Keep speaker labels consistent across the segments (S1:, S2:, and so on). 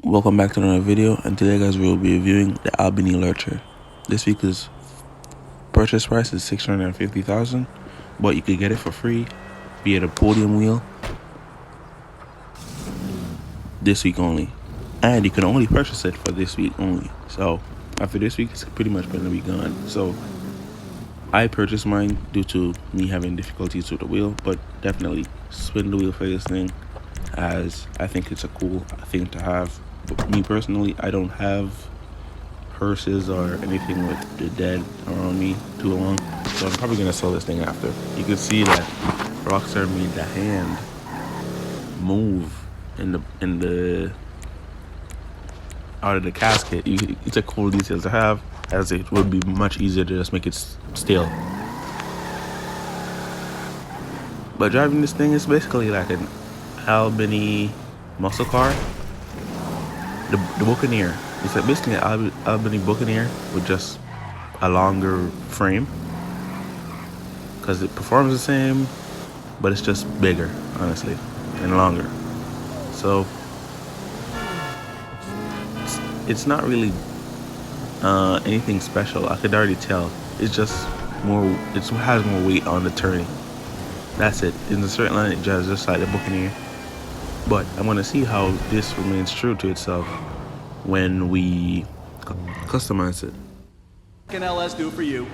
S1: Welcome back to another video, and today guys we will be reviewing the Albany Lurcher. This week's purchase price is $650,000, but you could get it for free via the podium wheel this week only, and you can only purchase it for this week only. So after this week it's pretty much going to be gone. So I purchased mine due to me having difficulties with the wheel, but definitely spin the wheel for this thing, as I think it's a cool thing to have. But me personally, I don't have hearses or anything with the dead around me too long, so I'm probably gonna sell this thing after. You can see that Rockstar made the hand move in the out of the casket. It's a cool detail to have, as it would be much easier to just make it still. But driving this thing is basically like an Albany muscle car. The Buccaneer. It's like basically an Albany Buccaneer with just a longer frame, because it performs the same, but it's just bigger, honestly, and longer. So it's not really anything special. I could already tell. It's just more. It has more weight on the turning. That's it. In the straight line, it drives just like the Buccaneer. But I'm gonna see how this remains true to itself when we customize it.
S2: What can LS do for you?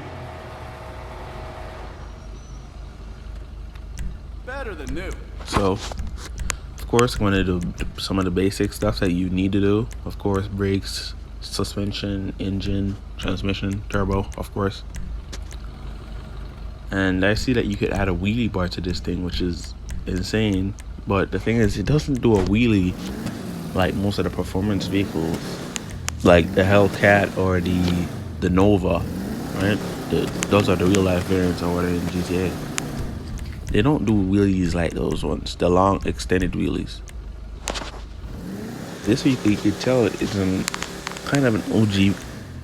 S2: Better than new.
S1: So, of course, I'm gonna do some of the basic stuff that you need to do. Of course, brakes, suspension, engine, transmission, turbo, of course. And I see that you could add a wheelie bar to this thing, which is insane. But the thing is, it doesn't do a wheelie like most of the performance vehicles, like the Hellcat or the Nova, right? Those are the real life variants or whatever in GTA. They don't do wheelies like those ones, the long extended wheelies. This you could tell it's kind of an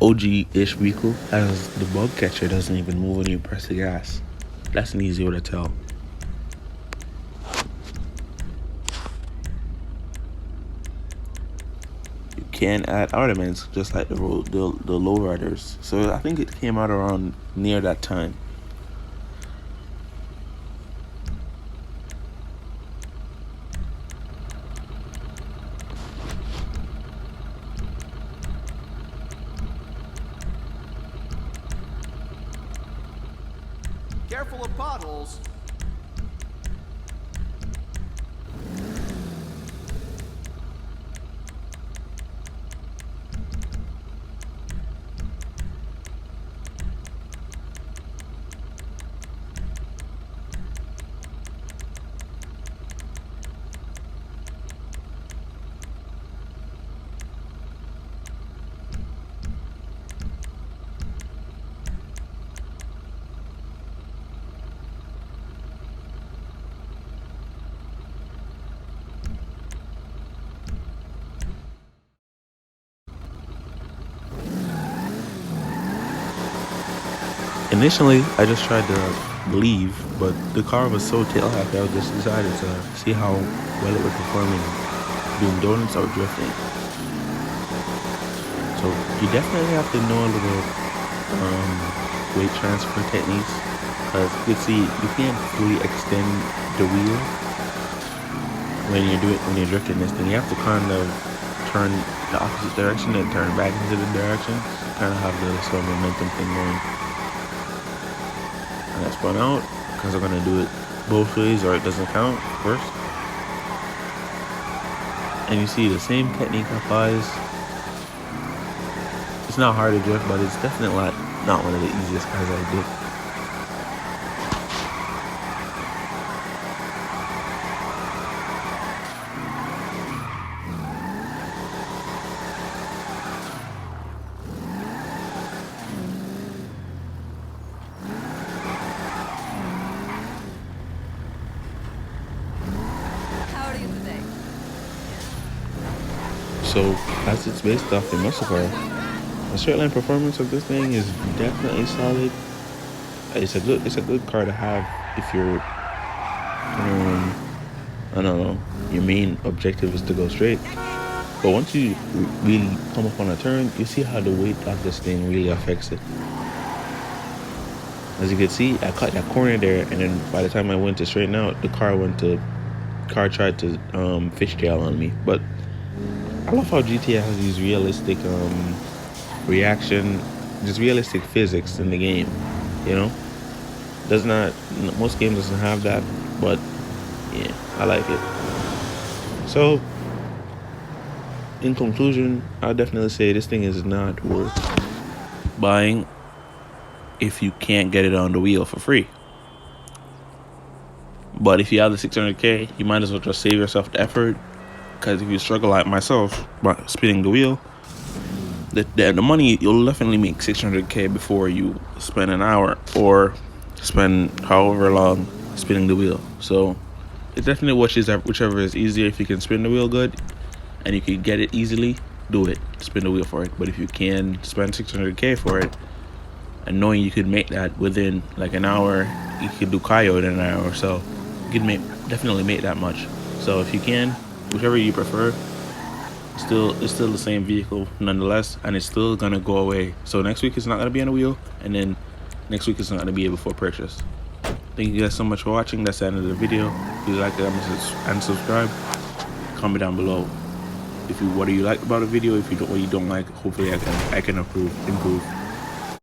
S1: OG-ish vehicle, as the bug catcher doesn't even move when you press the gas. That's an easy way to tell. Can add ornaments just like the lowriders. So I think it came out around near that time.
S2: Careful of potholes.
S1: Initially, I just tried to leave, but the car was so tail happy, I just decided to see how well it would perform in doing donuts or drifting. So you definitely have to know a little weight transfer techniques, because you can see you can't fully extend the wheel when you're drifting this thing. You have to kind of turn the opposite direction and turn back into the direction to kind of have the sort of momentum thing going. And I spun out because I'm gonna do it both ways or it doesn't count first. And you see the same technique applies. It's not hard to drift, but it's definitely not one of the easiest cars I did. So, as it's based off the muscle car, the straight line performance of this thing is definitely solid. It's a good car to have if you're, I don't know, your main objective is to go straight. But once you really come up on a turn, you see how the weight of this thing really affects it. As you can see, I caught that corner there, and then by the time I went to straighten out, the car tried to fishtail on me. But I love how GTA has these realistic reaction, just realistic physics in the game. You know, does not most games doesn't have that, but yeah, I like it. So, in conclusion, I'll definitely say this thing is not worth buying if you can't get it on the wheel for free. But if you have the 600K, you might as well just save yourself the effort. Because if you struggle like myself by spinning the wheel, the money, you'll definitely make 600K before you spend an hour or spend however long spinning the wheel. So it definitely whichever is easier. If you can spin the wheel good and you can get it easily, do it. Spin the wheel for it. But if you can spend 600K for it, and knowing you could make that within like an hour, you could do Kayo in an hour or so. You can definitely make that much. So if you can, whichever you prefer, it's still the same vehicle nonetheless, and it's still gonna go away. So next week it's not gonna be on the wheel, and then next week it's not gonna be able for purchase. Thank you guys so much for watching. That's the end of the video. Please like it and subscribe. Comment down below what do you like about the video. If you don't, what you don't like, hopefully I can improve.